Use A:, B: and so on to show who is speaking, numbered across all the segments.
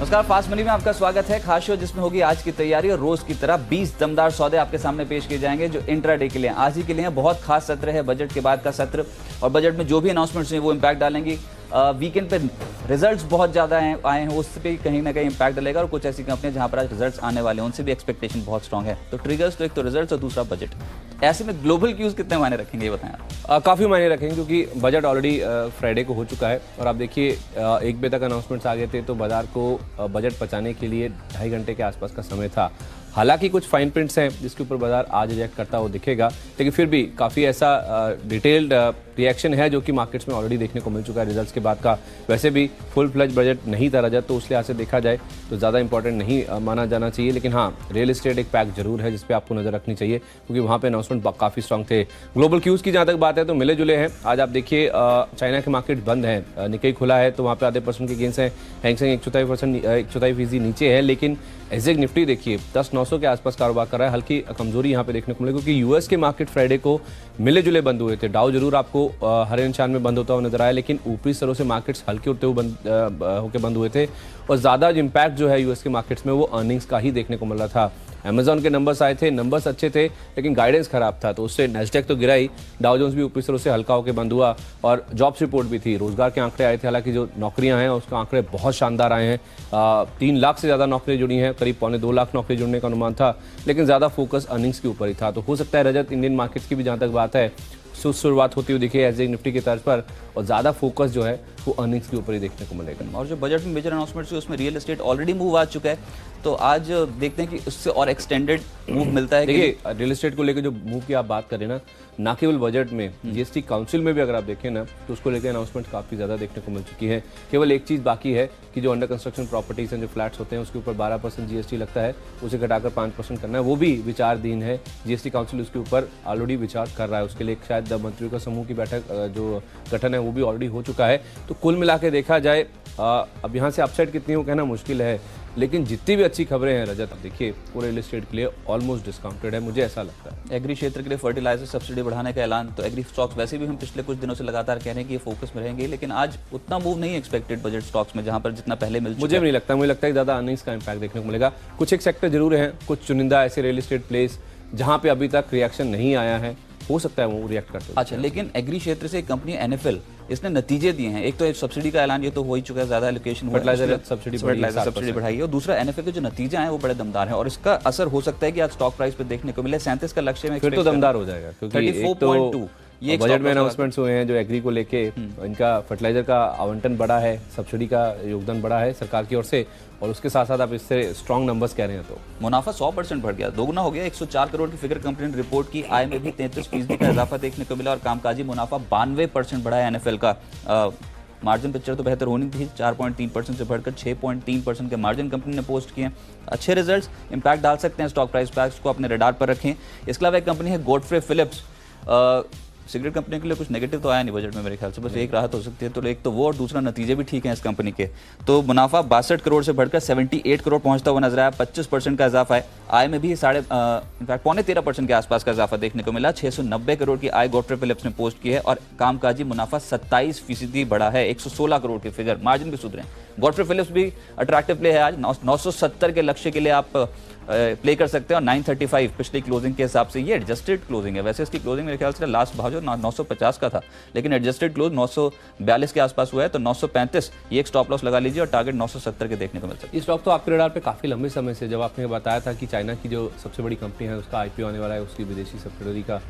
A: नमस्कार, fast money में आपका स्वागत है। खास शो जिसमें होगी आज की तैयारी और रोज की तरह 20 दमदार सौदे आपके सामने पेश किए जाएंगे जो इंट्राडे के लिए आज ही के लिए बहुत खास सत्र है, बजट के बाद का सत्र। और बजट में जो भी अनाउंसमेंट्स हैं वो इम्पैक्ट डालेंगी। वीकेंड पे रिजल्ट्स बहुत ज़्यादा आए हैं, उस पर कहीं ना कहीं इम्पैक्ट डालेगा। और कुछ ऐसी कंपनियां जहां पर आज रिजल्ट्स आने वाले हैं उनसे भी एक्सपेक्टेशन बहुत स्ट्रॉन्ग है। तो ट्रिगर्स तो एक तो रिजल्ट्स और दूसरा बजट। ऐसे में ग्लोबल क्यूज कितने मायने रखेंगे ये बताएं आप।
B: काफ़ी मायने रखेंगे क्योंकि बजट ऑलरेडी फ्राइडे को हो चुका है और आप देखिए 1 बजे तक अनाउंसमेंट्स आ गए थे, तो बाजार को बजट पचाने के लिए 2.5 घंटे के आसपास का समय था। हालांकि कुछ फाइन प्रिंट्स हैं जिसके ऊपर बाजार आज रिएक्ट करता हुआ दिखेगा, लेकिन फिर भी काफ़ी ऐसा डिटेल्ड रिएक्शन है जो कि मार्केट्स में ऑलरेडी देखने को मिल चुका है रिजल्ट्स के बाद का। वैसे भी फुल फ्लेज बजट नहीं था रजत, तो उस लिहाज से देखा जाए तो ज़्यादा इंपॉर्टेंट नहीं माना जाना चाहिए। लेकिन हाँ, रियल एस्टेट एक पैक जरूर है जिस पे आपको नज़र रखनी चाहिए क्योंकि वहाँ पे अनाउंसमेंट काफ़ी स्ट्रॉन्ग थे। ग्लोबल क्यूज़ की जहाँ तक बात है तो मिले जुले हैं। आज आप देखिए चाइना के मार्केट बंद हैं, निक्केई खुला है तो वहाँ पे आधे % के गेंस हैं। हैंगसेंग 1/4% नीचे है, लेकिन एग्जैक्ट निफ्टी देखिए 10,900 के आसपास कारोबार कर रहा है। हल्की कमजोरी यहाँ पे देखने को मिलेगी क्योंकि यूएस के मार्केट फ्राइडे को मिले जुले बंद हुए थे। डाउ जरूर आपको हरे निशान में बंद होता हुआ नजर आया, लेकिन ऊपरी स्तरों से मार्केट्स हल्के उठते हुए होकर बंद हुए थे। और ज़्यादा इम्पैक्ट जो है यूएस के मार्केट्स में वो अर्निंग्स का ही देखने को मिल रहा था। अमेजॉन के नंबर्स आए थे, नंबर्स अच्छे थे लेकिन गाइडेंस खराब था, तो उससे नैस्डैक तो गिरा ही, डाउ जोन्स भी ऊपरी स्तरों से हल्का होकर बंद हुआ। और जॉब्स रिपोर्ट भी थी, रोजगार के आंकड़े आए थे। हालांकि जो नौकरियां हैं उसका आंकड़े बहुत शानदार आए हैं। 3 लाख से ज़्यादा नौकरियां जुड़ी हैं, करीब 2.25 लाख नौकरी जुड़ने का अनुमान था, लेकिन ज़्यादा फोकस अर्निंग्स के ऊपर ही था। तो हो सकता है रजत इंडियन मार्केट्स की भी जहाँ तक बात है शुरुआत होती हुई दिखे एज ए निफ्टी की तर्ज पर, और ज़्यादा फोकस जो है वो अर्निंग्स के ऊपर ही देखने को मिलेगा।
A: और जो बजट में मेजर अनाउंसमेंट्स हुए उसमें रियल एस्टेट ऑलरेडी मूव आ चुका है, तो आज देखते हैं कि उससे और एक्सटेंडेड मूव मिलता है।
B: देखिए रियल एस्टेट को लेकर जो मूव की आप बात कर रहे हैं ना केवल बजट में, जीएसटी काउंसिल में भी अगर आप देखें ना तो उसको लेकर अनाउंसमेंट काफ़ी ज़्यादा देखने को मिल चुकी है। केवल एक चीज़ बाकी है कि जो अंडर कंस्ट्रक्शन प्रॉपर्टीज हैं, जो फ्लैट्स होते हैं, उसके ऊपर 12% जीएसटी लगता है, उसे घटाकर 5% करना है। वो भी विचाराधीन है, जीएसटी काउंसिल उसके ऊपर ऑलरेडी विचार कर रहा है। उसके लिए शायद मंत्रियों का समूह की बैठक जो गठन है वो भी ऑलरेडी हो चुका है। तो कुल मिला के देखा जाए अब यहाँ से अपसाइड कितनी हो कहना मुश्किल है, लेकिन जितनी भी अच्छी खबरें हैं रजत, अब देखिए पूरे रियल एस्टेट के लिए ऑलमोस्ट डिस्काउंटेड है, मुझे ऐसा लगता है।
A: एग्री क्षेत्र के लिए फर्टिलाइजर सब्सिडी बढ़ाने का ऐलान, तो एग्री स्टॉक्स वैसे भी हम पिछले कुछ दिनों से लगातार कह रहे हैं कि ये फोकस में रहेंगे, लेकिन आज उतना मूव नहीं एक्सपेक्टेड बजट स्टॉक्स में जहां पर जितना पहले मिल चुका है।
B: मुझे नहीं लगता, मुझे लगता है ज़्यादा अर्निंग्स का इम्पैक्ट देखने को मिलेगा। कुछ एक सेक्टर जरूर हैं, कुछ चुनिंदा ऐसे रियल एस्टेट प्लेस जहाँ पे अभी तक रिएक्शन नहीं आया है, हो सकता है वो रिएक्ट करते हैं।
A: अच्छा, लेकिन एग्री क्षेत्र से एक कंपनी एनएफएल, इसने नतीजे दिए हैं। एक तो सब्सिडी का ऐलान ये तो हो ही चुका है, ज्यादा एलोकेशन
B: फर्टिलाइजर सब्सिडी
A: बढ़ाई है, और दूसरा एनएफएल के जो नतीजे हैं वो बड़े दमदार हैं और इसका असर हो सकता है कि आज स्टॉक प्राइस पे देखने को मिले। 37 का लक्ष्य में
B: फिर तो दमदार हो जाएगा क्योंकि
A: 34.2
B: ये बजट में अनाउंसमेंट्स हुए हैं जो एग्री को लेके, इनका फर्टिलाइजर का आवंटन बढ़ा है, सब्सिडी का योगदान बढ़ा है सरकार की ओर से, और उसके साथ साथ आप इससे स्ट्रॉन्ग नंबर्स कह रहे हैं तो
A: मुनाफा 100% बढ़ गया, दोगुना हो गया। 104 करोड़ की फिगर कंपनी ने रिपोर्ट की। आय में भी 33% का इजाफा देखने को मिला और कामकाजी मुनाफा 92% बढ़ा है एनएफएल का। मार्जिन पिक्चर तो बेहतर होनी थी, 4.3% से बढ़कर 6.3% के मार्जिन कंपनी ने पोस्ट किए। अच्छे रिजल्ट्स इम्पैक्ट डाल सकते हैं स्टॉक प्राइस पैक्स को, अपने रडार पर रखें। इसके अलावा एक कंपनी है गॉडफ्रे फिलिप्स, सिगरेट कंपनी के लिए कुछ नेगेटिव तो आया नहीं बजट में मेरे ख्याल से, बस एक राहत हो सकती है। तो एक तो वो और दूसरा नतीजे भी ठीक हैं इस कंपनी के। तो मुनाफा 62 करोड़ से बढ़कर 78 करोड़ पहुंचता हुआ नजर आया, 25% का इजाफा है। आय में भी इनफैक्ट 13.5% के आसपास का इजाफा देखने को मिला। 690 करोड़ की आय गॉडफ्रे फिलिप्स ने पोस्ट की है और कामकाजी मुनाफा 27% बढ़ा है, 116 करोड़ की फिगर। मार्जिन भी सुधरे। गॉडफ्रे फिलिप्स भी अट्रैक्टिव प्ले है। आज 970 के लक्ष्य के लिए आप प्ले कर सकते हैं और 935 पिछली क्लोजिंग के हिसाब से ये एडजस्टेड क्लोजिंग है। वैसे इसकी क्लोजिंग मेरे ख्याल से लास्ट भाव जो 950 का था, लेकिन एडजस्टेड क्लोज 942 के आसपास हुआ है, तो 935 ये एक स्टॉप लॉस लगा लीजिए और टारगेट 970 के देखने को मिल सकता है।
B: इस स्टॉक तो आपके रडार पे काफी लंबे समय से, जब आपने बताया था कि चाइना की जो सबसे बड़ी कंपनी है उसका आईपीओ आने वाला है, उसकी विदेशी सब्सिडरी का,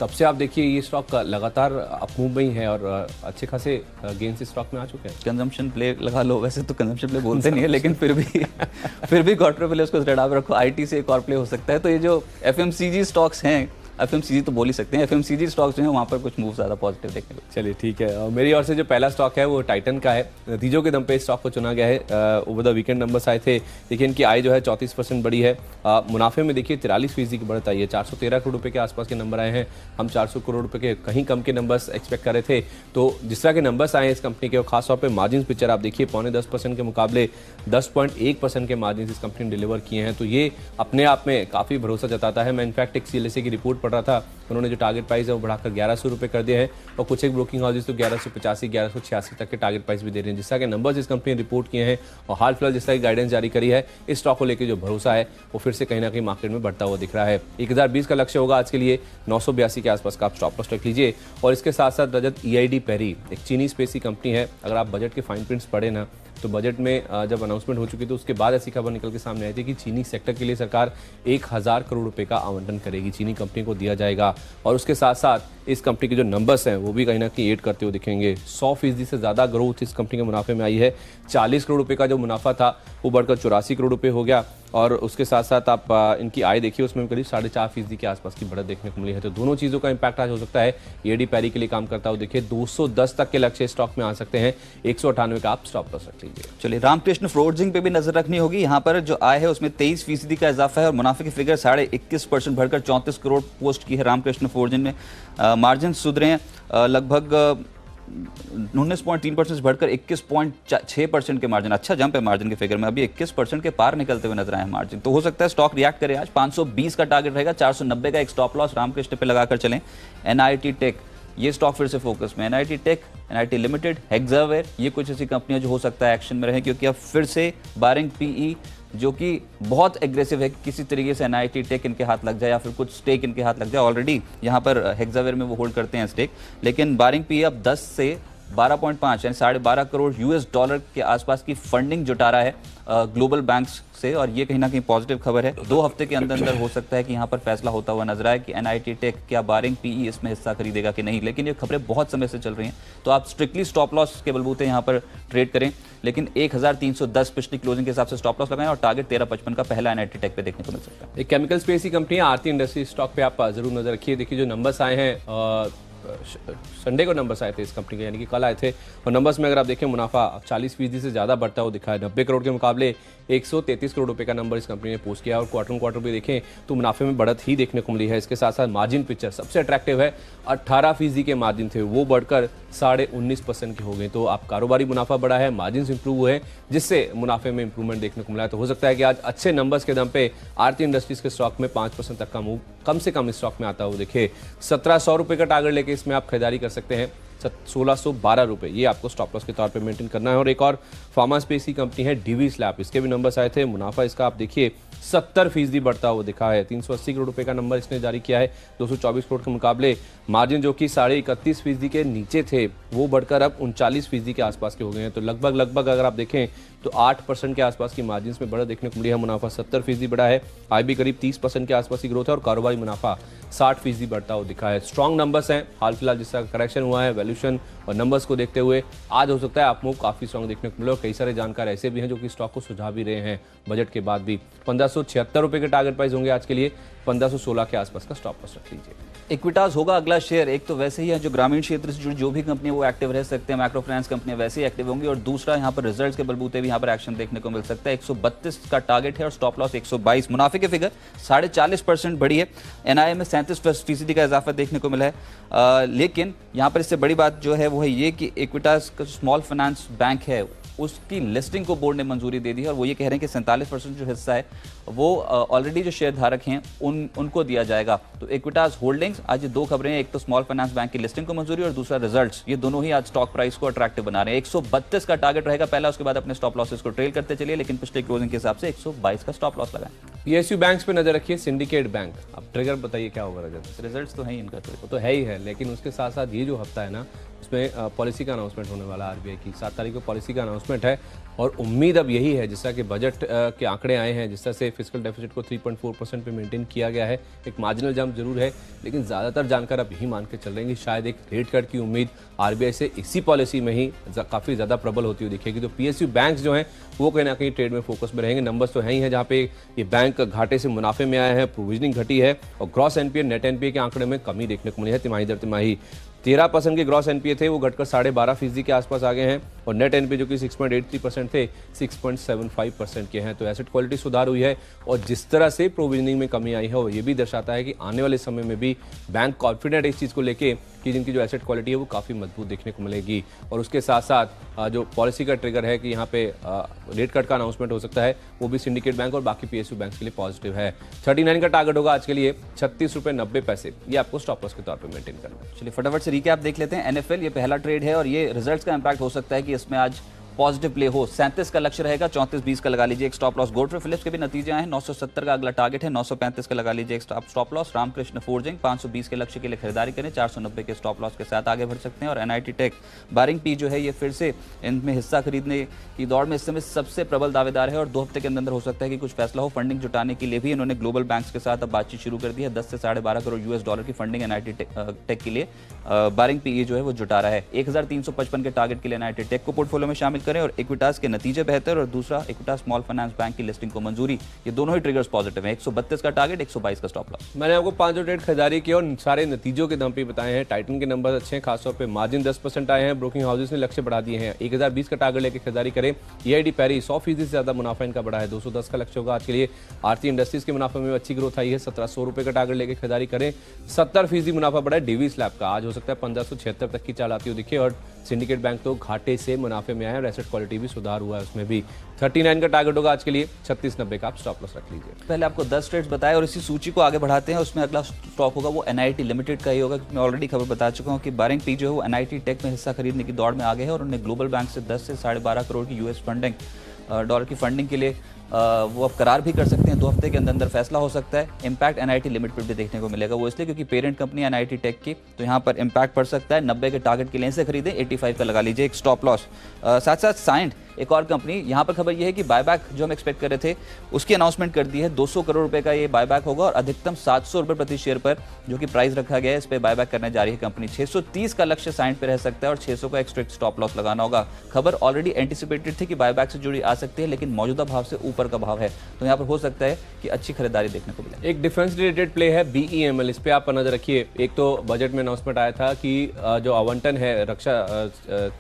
B: तब से आप देखिए ये स्टॉक लगातार अपमूव में ही है और अच्छे खासे गेंस इस स्टॉक में आ चुके हैं।
A: कंजम्पशन प्ले लगा लो, वैसे तो कंजम्पशन प्ले बोलते नहीं है, लेकिन फिर भी गॉडफ्रे फिलिप्स को रडार पर रखो। आईटी से एक और प्ले हो सकता है। तो ये जो एफएमसीजी स्टॉक्स हैं, एफएमसीजी तो बोल ही सकते हैं, एफएमसीजी स्टॉक्स जो हैं वहाँ पर कुछ मूव ज़्यादा पॉजिटिव देखने को।
B: चलिए ठीक है, और मेरी ओर से जो पहला स्टॉक है वो टाइटन का है। नतीजों के दम पे इस स्टॉक को चुना गया है। ओवर द वीकेंड नंबर्स आए थे, देखिए इनकी आय जो है 34% बढ़ी है। मुनाफे में देखिए 43% की बढ़त आई है, 413 करोड़ रुपये के आसपास के नंबर आए हैं। हम 400 करोड़ रुपये के कहीं कम के नंबर्स एक्सपेक्ट कर रहे थे। तो जिस तरह के नंबर्स आए हैं इस कंपनी के, और खासतौर पर मार्जिन पिक्चर आप देखिए, 10.25% के मुकाबले 10.1% के मार्जिन इस कंपनी ने डिलीवर किए हैं। तो ये अपने आप में काफ़ी भरोसा जताता है। मैं इनफैक्ट एक सीएलएसए की रिपोर्ट पड़ रहा था, उन्होंने जो टारगेट प्राइस है वो बढ़ाकर 1100 रुपये कर दिया है और कुछ एक ब्रोकिंग हाउसेज तो 1185, 1186 तक के टारगेट प्राइस भी दे रहे हैं। जिस तरह के नंबर्स इस कंपनी ने रिपोर्ट किए हैं और हाल फिलहाल जिस तरह की गाइडेंस जारी करी है, इस स्टॉक को लेकर जो भरोसा है वो फिर से कहीं ना कहीं मार्केट में बढ़ता हुआ दिख रहा है। 1020 का लक्ष्य होगा आज के लिए, 982 के आसपास का आप स्टॉप लॉस रख लीजिए। और इसके साथ साथ रजत EID पेरी एक चीनी स्पेसी कंपनी है, अगर आप बजट के फाइन प्रिंट्स पढ़े ना तो बजट में जब अनाउंसमेंट हो चुकी तो उसके बाद ऐसी खबर निकल के सामने आई थी कि चीनी सेक्टर के लिए सरकार 1000 करोड़ रुपए का आवंटन करेगी, चीनी कंपनी को दिया जाएगा। और उसके साथ साथ इस कंपनी के जो नंबर्स हैं वो भी कहीं ना कहीं एड करते हुए दिखेंगे। 100% से ज़्यादा ग्रोथ इस कंपनी के मुनाफे में आई है। 40 करोड़ रुपए का जो मुनाफा था वो बढ़कर 84 करोड़ रुपए हो गया। और उसके साथ साथ आप इनकी आय देखिए, उसमें करीब 4.5% के आसपास की बढ़त देखने को मिली है। तो दोनों चीज़ों का इंपैक्ट आज हो सकता है। EID पेरी के लिए काम करता हो देखिए, 210 तक के लक्ष्य स्टॉक में आ सकते हैं, 198 का आप स्टॉप लॉस रख लीजिए।
A: चलिए, रामकृष्ण फोर्जिंग पे भी नजर रखनी होगी। यहाँ पर जो आय है उसमें 23% का इजाफा है और मुनाफे की फिगर 21.5% बढ़कर 34 करोड़ पोस्ट की है रामकृष्ण फोर्जिंग में। मार्जिन सुधरे हैं, लगभग 19.3% बढ़कर 21.6% के मार्जिन। अच्छा जंप है मार्जिन के फिगर में, अभी 21% के पार निकलते हुए नजर आए मार्जिन। तो हो सकता है स्टॉक रिएक्ट करे आज। 520 का टारगेट रहेगा, 490 का एक स्टॉप लॉस रामकृष्ण पे लगाकर चलें। NIT टेक, ये स्टॉक फिर से फोकस में। NIT tech, NIT limited, Hexaware, ये कुछ ऐसी कंपनियां जो हो सकता है एक्शन में रहे, क्योंकि अब फिर से बारिंग PE जो कि बहुत एग्रेसिव है कि किसी तरीके से NIT टेक इनके हाथ लग जाए या फिर कुछ स्टेक इनके हाथ लग जाए। ऑलरेडी यहाँ पर हेक्सावेयर में वो होल्ड करते हैं स्टेक, लेकिन बारिंग PE अब 10 से 12.5 यानी $12.5 करोड़ US के आसपास की फंडिंग जुटा रहा है ग्लोबल बैंक्स से, और ये कहीं ना कहीं पॉजिटिव खबर है। 2 हफ्ते के अंदर अंदर हो सकता है कि यहाँ पर फैसला होता हुआ नजर आए कि NIT टेक क्या बारिंग PE इसमें हिस्सा खरीदेगा कि नहीं। लेकिन ये खबरें बहुत समय से चल रही हैं, तो आप स्ट्रिक्टली स्टॉप लॉस के बलबूते यहाँ पर ट्रेड करें, लेकिन 1310 पिछली क्लोजिंग के हिसाब से स्टॉप लॉस लगाएं और टारगेट 1355 का पहला NIT टेक पे देखने को मिल सकता है।
B: एक केमिकल स्पेस की कंपनी है आरती इंडस्ट्री, स्टॉक पे आप जरूर नजर रखिए। देखिए जो नंबर्स आए हैं, संडे को नंबर्स आए थे इस कंपनी के, यानी कि कल आए थे, और नंबर्स में अगर आप देखें मुनाफा 40% से ज़्यादा बढ़ता हुआ दिखा है। 90 करोड़ के मुकाबले 133 करोड़ रुपए का नंबर इस कंपनी ने पोस्ट किया, और क्वार्टर क्वार्टर भी देखें तो मुनाफे में बढ़त ही देखने को मिली है। इसके साथ साथ मार्जिन पिक्चर सबसे अट्रैक्टिव है, 18% के मार्जिन थे वो बढ़कर 19.5% के हो गए। तो आप कारोबारी मुनाफा बढ़ा है, मार्जिन इंप्रूव हुए, जिससे मुनाफे में इंप्रूवमेंट देखने को मिला है। तो हो सकता है कि आज अच्छे नंबर्स के दम पे आरती इंडस्ट्रीज के स्टॉक में 5% तक का मूव कम से कम इस स्टॉक में आता हो देखिए। 1700 रुपये का टारगेट लेके इसमें आप खरीदारी कर सकते हैं। 1612 रुपये ये आपको स्टॉप लॉस के तौर पे मेंटेन करना है। और एक और फार्मा स्पेस की कंपनी है Divi's Lab, इसके भी नंबर्स आए थे। मुनाफा इसका आप देखिए 70% बढ़ता हुआ दिखा है। 380 करोड़ रुपए का नंबर इसने जारी किया है 224 करोड़ के मुकाबले। मार्जिन जो कि 31.5% के नीचे थे वो बढ़कर अब 39% के आसपास के हो गए हैं। तो लगभग अगर आप देखें तो 8% के आसपास की मार्जिन में बढ़त देखने को मिली है। मुनाफा 70% बढ़ा है, आय भी करीब 30% के आसपास की ग्रोथ है और कारोबारी मुनाफा 60% बढ़ता हुआ दिखा है। स्ट्रॉन्ग नंबर्स हैं, हाल फिलहाल जिस तरह करेक्शन हुआ है वैल्यूएशन और नंबर्स को देखते हुए आज हो सकता है आप मूव काफी स्ट्रॉन्ग देखने को मिले। और कई सारे जानकार ऐसे भी हैं जो कि स्टॉक को सुझा भी रहे हैं बजट के बाद भी। 1576 रुपए के टारगेट प्राइस होंगे आज के लिए, 1516 के आसपास का स्टॉप लॉस रख लीजिए।
A: इक्विटास होगा अगला शेयर। एक तो वैसे ही है जो ग्रामीण क्षेत्र से जुड़ी जो भी कंपनी वो एक्टिव रह सकते हैं, माइक्रो फाइनेंस कंपनियां वैसे ही एक्टिव होंगी, और दूसरा यहाँ पर रिजल्ट्स के बलबूते भी यहाँ पर एक्शन देखने को मिल सकता है। 132 का टारगेट है और स्टॉप लॉस 122। मुनाफे की फिगर 40.5% बढ़ी है। NII में 37% का इजाफा देखने को मिला है। लेकिन यहाँ पर इससे बड़ी बात जो है वो है ये कि इक्विटास का स्मॉल फाइनेंस बैंक है उसकी लिस्टिंग को बोर्ड ने मंजूरी दे दी है, और वो ये कह रहे हैं कि 47% जो हिस्सा है वो ऑलरेडी जो शेयर धारक हैं उनको दिया जाएगा। तो इक्विटास होल्डिंग्स, आज ये 2 खबरें हैं, एक तो स्मॉल फाइनेंस बैंक की लिस्टिंग को मंजूरी और दूसरा रिजल्ट्स, ये दोनों ही आज स्टॉक प्राइस को अट्रैक्टिव बना रहे हैं। 132 का टारगेट रहेगा पहला, उसके बाद अपने स्टॉप लॉसेस को ट्रेल करते चलिए, लेकिन पिछले क्लोजिंग के हिसाब से 122 का स्टॉप लॉस लगाएं।
B: PSU बैंक्स पे नजर रखिए, सिंडिकेट बैंक। अब ट्रिगर बताइए क्या होगा रजत?
A: रिजल्ट्स तो है इनका,
B: वो तो है ही है, लेकिन उसके साथ साथ ये जो हफ्ता है ना उसमें पॉलिसी का अनाउंसमेंट होने वाला है RBI की। 7 तारीख को पॉलिसी का अनाउंसमेंट है और उम्मीद अब यही है, जिस तरह के बजट के आंकड़े आए हैं, जिस तरह से फिस्कल डेफिसिट को 3.4% पे मेंटेन किया गया है, एक मार्जिनल जंप जरूर है, लेकिन ज़्यादातर जानकार अब यही मान के चल रहे हैं कि शायद एक रेट कट की उम्मीद RBI से इसी पॉलिसी में ही काफ़ी ज़्यादा प्रबल होती हुई दिखेगी। तो PSU बैंक्स जो हैं वो कहीं ना कहीं ट्रेड में फोकस में रहेंगे। नंबर्स तो है ही हैं जहाँ पे ये बैंक घाटे से मुनाफे में आए हैं, प्रोविजनिंग घटी है और ग्रॉस NPA नेट NPA के आंकड़े में कमी देखने को मिली है तिमाही दर तिमाही। 13% के ग्रॉस एनपीए थे, वो घटकर 12.5% के आसपास आ गए हैं, और नेट एनपीए जो कि 6.83% थे 6.75% के हैं। तो एसेट क्वालिटी सुधार हुई है, और जिस तरह से प्रोविजनिंग में कमी आई है वो ये भी दर्शाता है कि आने वाले समय में भी बैंक कॉन्फिडेंट इस चीज़ को लेके कि जिनकी जो एसेट क्वालिटी है वो काफ़ी मजबूत देखने को मिलेगी। और उसके साथ साथ जो पॉलिसी का ट्रिगर है कि यहाँ पे रेट कट का अनाउंसमेंट हो सकता है, वो भी सिंडिकेट बैंक और बाकी पीएसयू बैंक के लिए पॉजिटिव है। 39 का टारगेट होगा आज के लिए 36.90 रुपये, ये आपको स्टॉप लॉस के तौर पे मेंटेन करना है।
A: चलिए फटाफट से रिकैप देख लेते हैं। एनएफएल ये पहला ट्रेड है और ये रिजल्ट्स का इंपैक्ट हो सकता है कि इसमें आज पॉजिटिव प्ले हो। 37 का लक्ष्य रहेगा, 34.20 का लगा लीजिए एक स्टॉप लॉस। गोल्डफ्रे फिलिप्स के भी नतीजे आए हैं, 970 का अगला टारगेट है, 935 का लगा लीजिए एक स्टॉप लॉस। रामकृष्ण फोर्जिंग 520 के लक्ष्य के लिए खरीदारी करें, 490 के स्टॉप लॉस के साथ आगे बढ़ सकते हैं। और एनआईटी टेक बारिंग पी जो है ये फिर से इनमें हिस्सा खरीदने की दौड़ में इस समय सबसे प्रबल दावेदार है और 2 हफ्ते के अंदर हो सकता है कि कुछ फैसला हो। फंडिंग जुटाने के लिए भी इन्होंने ग्लोबल बैंक्स के साथ अब बातचीत शुरू कर दी है। 10 से $12.5 करोड़ US की फंडिंग एनआईटी टेक के लिए बारिंग पी जो है वो जुटा रहा है। 1355 के टारगेट के लिए एनआईटी टेक को पोर्टफोलियो में शामिल करें। और इक्विटास नतीजे बेहतर, और दूसरा इक्विटास स्मॉल फाइनेंस बैंक की लिस्टिंग को मंजूरी, ये दोनों ही ट्रिगर्स पॉजिटिव हैं। 132 का टारगेट, 122 का स्टॉप लॉस।
B: मैंने आपको 5 ट्रेड खरीदारी की और सारे नतीजों के दम पे बताए हैं। टाइटन के नंबर अच्छे हैं, खासतौर पे मार्जिन 10% आए हैं। ब्रोकिंग हाउसेस ने लक्ष्य बढ़ा दिए हैं, 1020 का टारगेट लेकर खरीदारी करें। ईआईडी पैरी 100% से ज्यादा मुनाफा इनका बढ़ा है, 210 का लक्ष्य होगा आज के लिए। आरती इंडस्ट्रीज के मुनाफे में अच्छी ग्रोथ आई है, 1700 रुपए का टारगेट लेकर खरीदारी करें। 70% मुनाफा बढ़ा है डीवी स्लैब का, आज हो सकता है 1576 तक की चाल आती हुई दिखे। और सिंडिकेट बैंक तो घाटे से मुनाफे में आए और एसेट क्वालिटी भी सुधार हुआ है उसमें भी। 39 का टारगेट होगा आज के लिए, 36.90 का आप स्टॉप लॉस रख लीजिए।
A: पहले आपको 10 ट्रेड्स बताए और इसी सूची को आगे बढ़ाते हैं। उसमें अगला स्टॉक होगा वो एनआईटी लिमिटेड का ही होगा, क्योंकि मैं ऑलरेडी खबर बता चुका हूं कि बारिंग पी जो है वो एनआईटी टेक में हिस्सा खरीदने की दौड़ में आगे है और उन्हें ग्लोबल बैंक से 10 से $12.5 करोड़ की US फंडिंग डॉलर की फंडिंग के लिए वो अब करार भी कर सकते हैं। 2 हफ्ते के अंदर अंदर फैसला हो सकता है। इम्पैक्ट एनआईटी लिमिटेड भी देखने को मिलेगा, वो इसलिए क्योंकि पेरेंट कंपनी एनआईटी टेक की, तो यहाँ पर इम्पैक्ट पड़ सकता है। 90 के टारगेट के लिए से खरीदें, 85 का लगा लीजिए एक स्टॉप लॉस। साथ साथ साइंड एक और कंपनी, यहाँ पर खबर यह है कि बायबैक जो हम एक्सपेक्ट कर रहे थे उसकी अनाउंसमेंट कर दी है। 200 करोड़ रुपए का ये बायबैक होगा और अधिकतम 700 रुपए प्रति शेयर पर जो कि प्राइस रखा गया है, इस पर बायबैक करने जा रही है कंपनी। 630 का लक्ष्य साइंड पे रह सकता है और 600 का एक स्ट्रिक्ट स्टॉप लॉस लगाना होगा। खबर ऑलरेडी एंटिसिपेटेड थी कि बायबैक से जुड़ी आ सकती है, लेकिन मौजूदा भाव से ऊपर का भाव है, तो यहाँ पर हो सकता है कि अच्छी खरीदारी देखने को मिले।
B: एक डिफेंस रिलेटेड प्ले है BEML, इस पे आप नजर रखिए। एक तो बजट में अनाउंसमेंट आया था कि जो आवंटन है रक्षा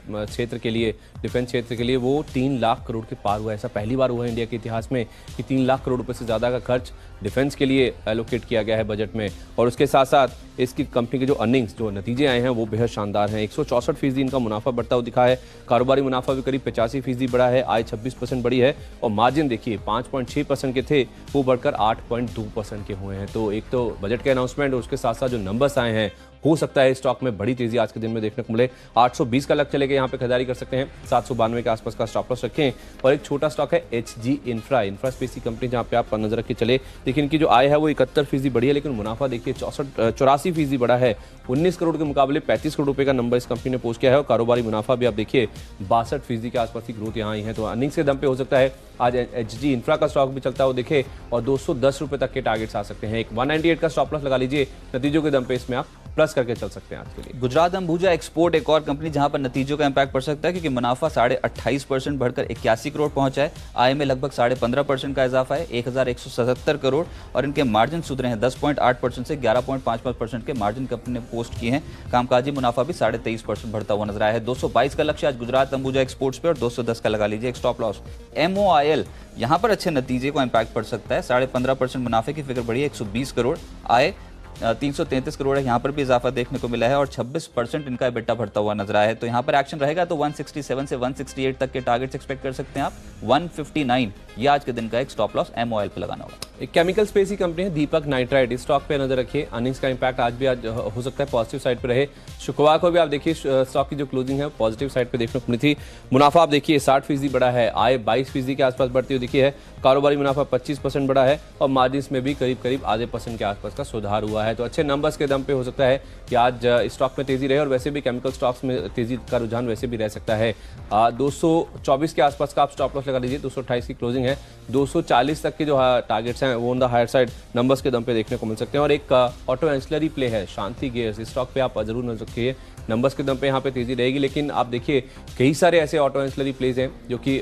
B: क्षेत्र के लिए, डिफेंस क्षेत्र के लिए, वो 3 लाख करोड़ के पार हुआ है। ऐसा पहली बार हुआ है इंडिया के इतिहास में कि 3 लाख करोड़ रुपए से ज्यादा का खर्च डिफेंस के लिए एलोकेट किया गया है बजट में। और उसके साथ साथ इसकी कंपनी के जो अर्निंग्स, जो नतीजे आए हैं वो बेहद शानदार हैं। 164% इनका मुनाफा बढ़ता हुआ दिखा है, कारोबारी मुनाफा भी करीब 85% बढ़ा है, आय 26% बढ़ी है, और मार्जिन देखिए 5.6% के थे वो बढ़कर 8.2% के हुए हैं। तो एक तो बजट के अनाउंसमेंट और उसके साथ साथ जो नंबर्स आए हैं, हो सकता है स्टॉक में बड़ी तेजी आज के दिन में देखने को मिले। 820 का लक्ष्य लेके यहाँ पे खरीदारी कर सकते हैं, 792 के आसपास का स्टॉप लॉस रखें। और एक छोटा स्टॉक है HG इंफ्रा स्पेस की कंपनी, जहाँ पे आप नजर रख के चले। देखिए इनकी जो आय है वो 71% बढ़ी है, लेकिन मुनाफा देखिए 84% बढ़ा है। 19 करोड़ के मुकाबले 35 करोड़ रुपए का नंबर इस कंपनी ने पोस्ट किया है। और कारोबारी मुनाफा भी आप देखिए 62% के आसपास की ग्रोथ यहाँ आई है। तो अर्निंग्स के दम पे हो सकता है आज HG इंफ्रा का स्टॉक भी चलता हो दिखे और 210 रुपए तक के टारगेट्स आ सकते हैं। एक 198 का स्टॉप लॉस लगा लीजिए, नतीजों के दम पे इसमें आप प्लस करके चल सकते हैं आज के लिए।
A: गुजरात अंबुजा एक्सपोर्ट एक और कंपनी जहां पर नतीजों का इंपैक्ट पड़ सकता है, क्योंकि मुनाफा 28.5% बढ़कर 81 करोड़ पहुंचा है। आय में लगभग 15.5% का इजाफा है, 1177 करोड़, और इनके मार्जिन सुधरे हैं 10.8% से 11.55% के मार्जिन कंपनी ने पोस्ट किए हैं। कामकाजी मुनाफा भी 23.5% बढ़ता हुआ नजर आया है। 222 का लक्ष्य आज गुजरात अंबुजा एक्सपोर्ट्स पे और 210 का लगा लीजिए एक स्टॉप लॉस। MOIL यहाँ पर अच्छे नतीजे को इंपैक्ट पड़ सकता है, 15.5% मुनाफे की फिगर बढ़ी है, 120 करोड़, आय 333 करोड़ है, यहाँ पर भी इजाफा देखने को मिला है और 26% इनका EBITDA बढ़ता हुआ नजर आया है। तो यहाँ पर एक्शन रहेगा तो 167 से 168 तक के टारगेट्स एक्सपेक्ट कर सकते हैं आप। 159 ये आज के दिन का एक स्टॉप लॉस MOIL पे लगाना होगा।
B: एक केमिकल स्पेस की कंपनी है दीपक नाइट्राइट, इस स्टॉक पे नजर रखिए। अर्निंग्स का इंपैक्ट आज हो सकता है पॉजिटिव साइड पे रहे। शुक्रवार को भी आप देखिए स्टॉक की जो क्लोजिंग है पॉजिटिव साइड पे देखने को मिली थी। मुनाफा आप देखिए 60% बढ़ा है, आय 22% के आसपास बढ़ती हुई दिखी है, कारोबारी मुनाफा 25% बढ़ा है और मार्जिन में भी करीब आधे % के आसपास का सुधार हुआ है। तो अच्छे नंबर्स के दम पे हो सकता है कि आज स्टॉक में तेजी रहे और वैसे भी केमिकल स्टॉक्स में तेजी का रुझान वैसे भी रह सकता है। 224 के आसपास का आप स्टॉप लॉस लगा लीजिए, 228 की क्लोजिंग है, 240 तक के जो टारगेट्स हैं हैं वो on the higher side numbers के दम पे देखने को मिल सकते हैं। और एक ऑटो एंसिलरी प्ले है शांति गियर्स, इस स्टॉक पे आप जरूर नजर रखिए, नंबर्स के दम पे यहाँ पे तेजी रहेगी। लेकिन आप देखिए कई सारे ऐसे ऑटो एंसिलरी प्लेज हैं जो कि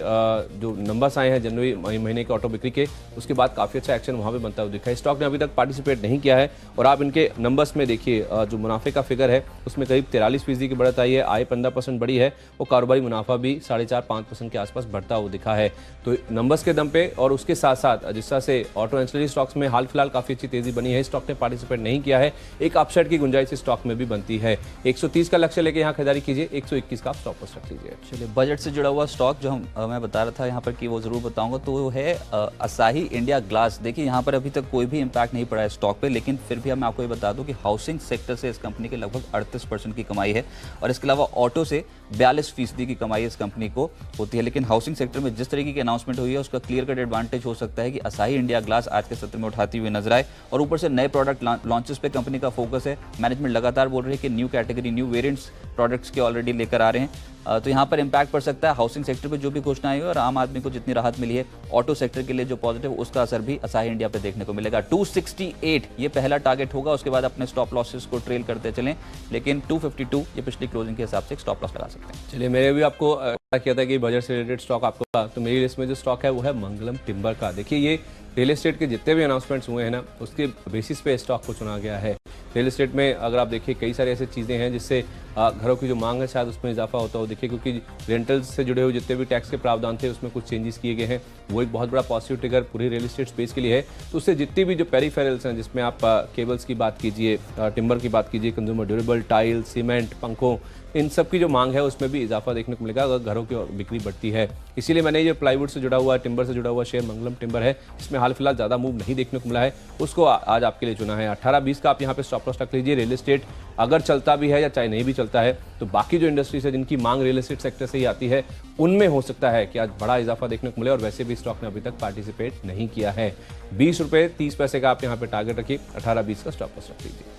B: जो नंबर्स आए हैं जनवरी महीने के ऑटो बिक्री के, उसके बाद काफ़ी अच्छा एक्शन वहाँ पे बनता हुआ दिखा है। स्टॉक ने अभी तक पार्टिसिपेट नहीं किया है और आप इनके नंबर्स में देखिए जो मुनाफे का फिगर है उसमें करीब 43% की बढ़त आई है, आय 15% बढ़ी है और कारोबारी मुनाफा भी 4.5-5% के आसपास बढ़ता हुआ दिखा है। तो नंबर्स के दम पे और उसके साथ साथ जिस तरह से ऑटो एंसिलरी स्टॉक्स में हाल फिलहाल काफ़ी अच्छी तेजी बनी है, स्टॉक ने पार्टिसिपेट नहीं किया है, एक अपसाइड की गुंजाइश इस स्टॉक में भी बनती है। 130 का लक्ष्य लेके यहाँ खरीदारी कीजिए, 121 का आप स्टॉप लॉस रख लीजिए।
A: चलिए, बजट से जुड़ा हुआ स्टॉक जो मैं बता रहा था यहाँ पर कि वो ज़रूर बताऊंगा, तो वो है असाही इंडिया ग्लास। देखिए यहाँ पर अभी तक कोई भी इम्पैक्ट नहीं पड़ा है स्टॉक पे, लेकिन फिर भी मैं आपको ये बता दूं कि हाउसिंग सेक्टर से इस कंपनी के लगभग 38% की कमाई है और इसके अलावा ऑटो से 42% की कमाई इस कंपनी को होती है। लेकिन हाउसिंग सेक्टर में जिस तरीके की अनाउंसमेंट हुई है उसका क्लियर कट एडवांटेज हो सकता है कि असाही इंडिया ग्लास आज के सत्र में उठाती हुई नजर आए। और ऊपर से नए प्रोडक्ट लॉन्चेस पे कंपनी का फोकस है। मैनेजमेंट लगातार बोल रही है कि new category, new variants products के ऑलरेडी लेकर आ रहे हैं, तो यहाँ पर इम्पैक्ट पड़ सकता है हाउसिंग सेक्टर पे जो भी घोषणाएं हुई और आम आदमी को जितनी राहत मिली है ऑटो सेक्टर के लिए जो पॉजिटिव, उसका असर भी असाही इंडिया पे देखने को मिलेगा। 268 ये पहला टारगेट होगा, उसके बाद अपने स्टॉप लॉसेस को ट्रेल करते चलें, लेकिन 252 ये पिछली क्लोजिंग के हिसाब से एक स्टॉप लॉस लगा सकते हैं।
B: चलिए, मैंने भी आपको किया था कि बजट से रिलेटेड स्टॉक आपको, तो मेरी लिस्ट में जो स्टॉक है वो है मंगलम टिम्बर का। देखिए ये रियल एस्टेट के जितने भी अनाउंसमेंट्स हुए हैं ना, उसके बेसिस पे स्टॉक को चुना गया है। रियल एस्टेट में अगर आप देखिए कई सारी ऐसी चीज़ें हैं जिससे घरों की जो मांग है शायद उसमें इजाफा होता हो। देखिए क्योंकि रेंटल्स से जुड़े हुए जितने भी टैक्स के प्रावधान थे उसमें कुछ चेंजेस किए गए हैं, वो एक बहुत बड़ा पॉजिटिव ट्रिगर पूरी रियल एस्टेट स्पेस के लिए है। तो उससे जितनी भी जो पेरिफेरल्स हैं, जिसमें आप केबल्स की बात कीजिए, टिम्बर की बात कीजिए, कंज्यूमर ड्यूरेबल, टाइल, सीमेंट, पंखों, इन सब की जो मांग है उसमें भी इजाफा देखने को मिलेगा अगर घरों की बिक्री बढ़ती है। इसीलिए मैंने ये प्लाईवुड से जुड़ा हुआ, टिम्बर से जुड़ा हुआ शेयर मंगलम टिम्बर है, इसमें हाल फिलहाल ज़्यादा मूव नहीं देखने को मिला है, उसको आज आपके लिए चुना है। 18-20 का आप यहाँ पे स्टॉप लॉस रख लीजिए। रियल एस्टेट अगर चलता भी है या चाहे नहीं भी चलता है तो बाकी जो इंडस्ट्रीज है जिनकी मांग रियल एस्टेट सेक्टर से ही आती है उनमें हो सकता है कि आज बड़ा इजाफा देखने को मिले और वैसे भी स्टॉक ने अभी तक पार्टिसिपेट नहीं किया है। 20 रुपये 30 पैसे का आप यहाँ पे टारगेट रखिए, 18-20 का स्टॉप लॉस रख लीजिए।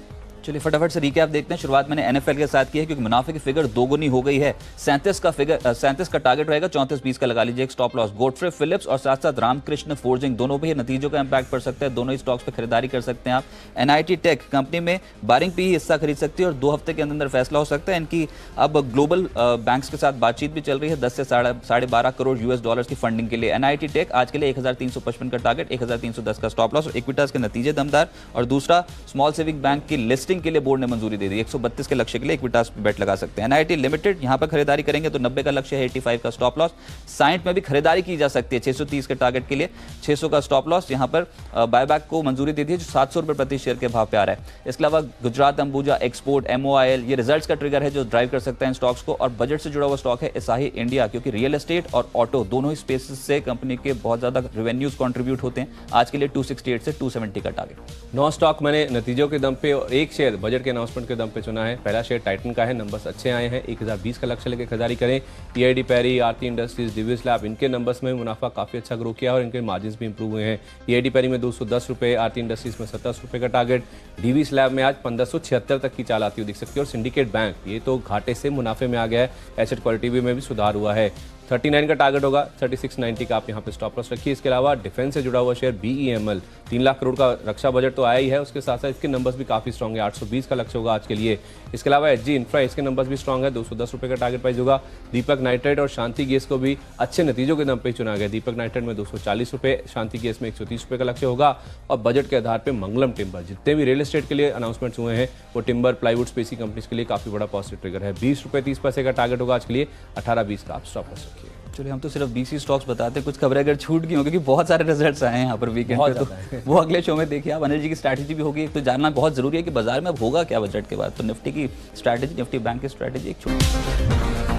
A: चलिए फटाफट से रिकैप देखते हैं। शुरुआत मैंने एनएफएल के साथ की है क्योंकि मुनाफे की फिगर दोगुनी हो गई है। 37 का टारगेट रहेगा, 34-20 का लगा लीजिए एक स्टॉप लॉस। गोडफ्रे फिलिप्स और साथ साथ रामकृष्ण फोर्जिंग दोनों पे नतीजों का इंपैक्ट पड़ सकता है, दोनों ही स्टॉक्स पे खरीदारी कर सकते हैं आप। एनआईटी टेक कंपनी में बारिंग पी हिस्सा खरीद सकती है और 2 हफ्ते के अंदर फैसला हो सकता है। इनकी अब ग्लोबल बैंक्स के साथ बातचीत भी चल रही है 10 से 12.5 करोड़ US$ की फंडिंग के लिए। एनआईटी टेक आज के लिए 1355 का टारगेट, 1310 का स्टॉप लॉस। इक्विटास के नतीजे दमदार और दूसरा स्मॉल सेविंग बैंक की लिस्टिंग के लिए बोर्ड ने मंजूरी दे दी। 132 के लक्ष्य के लिए इक्विटास पे बेट लगा सकते हैं। एनआईटी लिमिटेड यहां पर खरीदारी करेंगे तो 90 का लक्ष्य है, 85 का स्टॉप लॉस। साइंट में भी खरीदारी की जा सकती है 630 के टारगेट के लिए, 600 का स्टॉप लॉस। यहां पर बायबैक को मंजूरी दे दी है जो 700 रुपए प्रति शेयर के भाव पे आ रहा है। इसके अलावा गुजरात अंबुजा, एक्सपोर्ट, MOIL ये रिजल्ट्स का ट्रिगर है जो ड्राइव कर सकता है इन स्टॉक्स को। और बजट से जुड़ा हुआ स्टॉक है असाही इंडिया, क्योंकि रियल एस्टेट और ऑटो दोनों ही स्पेसेस से कंपनी के बहुत ज्यादा रेवेन्यूज कंट्रीब्यूट होते हैं। आज के लिए 268 से 270 का टारगेट।
B: 9 स्टॉक मैंने नतीजों के दम पे और एक शेयर बजट के अनाउंसमेंट के दम पे चुना है। पहला शेयर टाइटन का है, नंबर्स अच्छे आए हैं, 1020 का लक्ष्य लेकर खरीदारी करें। EID पैरी, आरती इंडस्ट्रीज, डिविस लैब, इनके नंबर्स में मुनाफा काफी अच्छा ग्रो किया और इनके मार्जिन भी इंप्रूव हुए हैं। EID पैरी में 210 रुपए, आरती इंडस्ट्रीज में 27 रुपए का टारगेट, डिविस लैब में आज 1576 तक की चाल आती हुई दिख सकती है और सिंडिकेट बैंक ये तो घाटे से मुनाफे में आ गया है, एसेट क्वालिटी में भी सुधार हुआ है। 39 का टारगेट होगा, 3690 का आप यहाँ पे स्टॉप लॉस रखिए। इसके अलावा डिफेंस से जुड़ा हुआ शेयर BEML, 3 लाख करोड़ का रक्षा बजट तो आया ही है, उसके साथ साथ इसके नंबर्स भी काफी स्ट्रॉन्ग है, 820 का लक्ष्य होगा आज के लिए। इसके अलावा HG इंफ्रा, इसके नंबर्स भी स्ट्रॉन्ग है, 210 रुपए का टारगेट प्राइस होगा। दीपक नाइट्राइट और शांति गैस को भी अच्छे नतीजों के दम पे चुना गया। दीपक नाइट्राइट में 240 रुपए, शांति गैस में 130 रुपए का लक्ष्य होगा। और बजट के आधार पर मंगलम टिम्बर, जितने भी रियल एस्टेट के लिए अनाउंसमेंट्स हुए हैं वो टिम्बर, प्लाईवुड, स्पेसी कंपनीज के लिए काफी बड़ा पॉजिटिव ट्रिगर है। 20 रुपए 30 पैसे का टारगेट होगा आज के लिए, 18-20 का आप स्टॉप लॉस रखिए।
A: चलिए, हम तो सिर्फ 20 ही स्टॉक्स बताते हैं, कुछ खबरें अगर छूट गई हो क्योंकि बहुत सारे रिजल्ट्स आए हैं यहाँ पर वीकेंड पे, तो वो अगले शो में देखिए आप। अनिल जी की स्ट्रैटेजी भी होगी, एक तो जानना बहुत जरूरी है कि बाजार में अब होगा क्या बजट के बाद, तो निफ्टी की स्ट्रैटेजी, निफ्टी बैंक की स्ट्रैटेजी एक छोटी